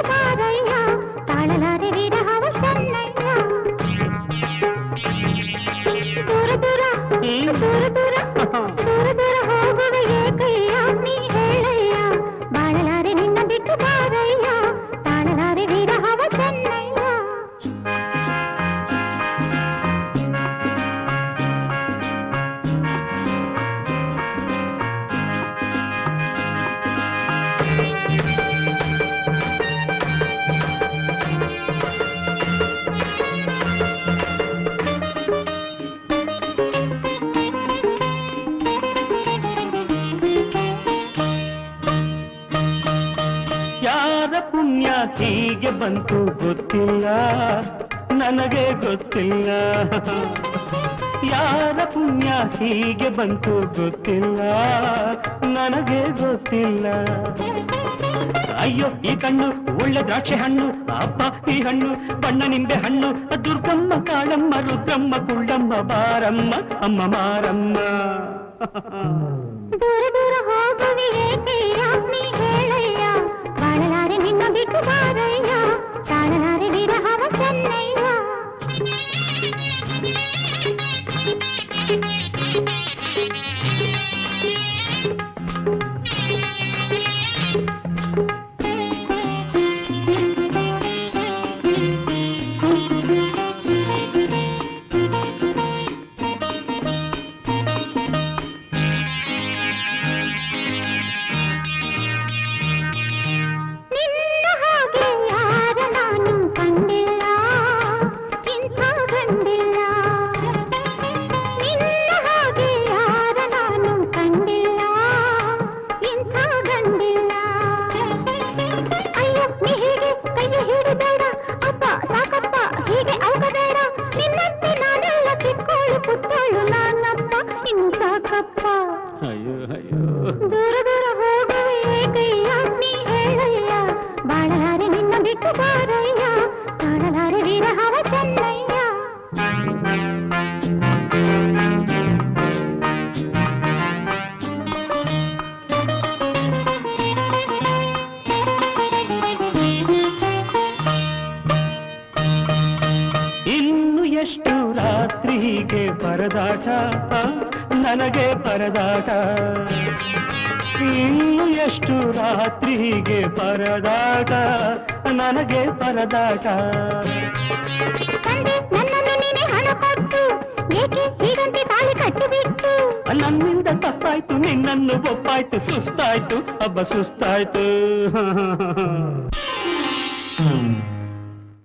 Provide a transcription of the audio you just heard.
ಬಿಟ್ಟು ಬಾರಯ್ಯ ತಾಳಲಾರೆ ವಿರಹವ ಚೆನ್ನಯ್ಯ ದೂರ ದೂರ ದೂರ ದೂರ ದೂರ ದೂರ ಹೋಗುವೆ ಏಕಯ್ಯ ನೀ ಹೇಳಯ್ಯ ಬಾಳಲಾರೆ ನಿನ್ನ ಬಿಟ್ಟು ಬಾರಯ್ಯ ತಾಳಲಾರೆ ವಿರಹವ ಚೆನ್ನಯ್ಯ ಪುಣ್ಯ ಹೀಗೆ ಬಂತು ಗೊತ್ತಿಲ್ಲ ನನಗೆ ಗೊತ್ತಿಲ್ಲ ಯಾರ ಪುಣ್ಯ ಹೀಗೆ ಬಂತು ಗೊತ್ತಿಲ್ಲ ನನಗೆ ಗೊತ್ತಿಲ್ಲ ಅಯ್ಯೋ ಈ ಕಣ್ಣು ಒಳ್ಳೆ ದ್ರಾಕ್ಷಿ ಹಣ್ಣು ಅಪ್ಪ ಈ ಹಣ್ಣು ಬಣ್ಣ ನಿಂಬೆ ಹಣ್ಣು ದುರ್ಗಮ್ಮ ಕಾಳಮ್ಮ ರುದ್ರಮ್ಮ ಕುಳ್ಳಮ್ಮ ಬಾರಮ್ಮ ಅಮ್ಮ ಮಾರಮ್ಮ ದೂರ ದೂರ ಹೋಗುವೆ ಏಕಯ್ಯ ನೀ ಹೇಳಯ್ಯ ಬಾಳಲಾರೆ ನಿನ್ನ ಬಿಟ್ಟು ಬಾರಯ್ಯ ತಾಳಲಾರೆ ವಿರಹವ ಚೆನ್ನಯ್ಯ ದೂರ ದೂರ ಹೋಗುವೆ ಏಕಯ್ಯ ನೀ ಹೇಳಯ್ಯ ಬಾಳಲಾರೆ ನಿನ್ನ ಬಿಟ್ಟು ಬಾರಯ್ಯ ತಾಳಲಾರೆ ವಿರಹವ ಚೆನ್ನಯ್ಯ ಇನ್ನು ಎಷ್ಟು ರಾತ್ರಿ ಹೀಗೆ ಪರದಾಟ ನನಗೆ ಪರದಾಟ ಇನ್ನು ಎಷ್ಟು ರಾತ್ರಿ ಹೀಗೆ ಪರದಾಟ ನನಗೆ ಪರದಾಟ ನನ್ನನ್ನು ನೀನೆ ಹಣ ಕೊಟ್ಟು ಏಕೆ ಹೀಗಂತೆ ತಾಳಿ ಕಟ್ಟಿಬಿಟ್ಟು ನನ್ನಿಂದ ತಪ್ಪಾಯ್ತು ನಿನ್ನನ್ನು ಒಪ್ಪಾಯ್ತು ಸುಸ್ತಾಯ್ತು ಹಬ್ಬ ಸುಸ್ತಾಯ್ತು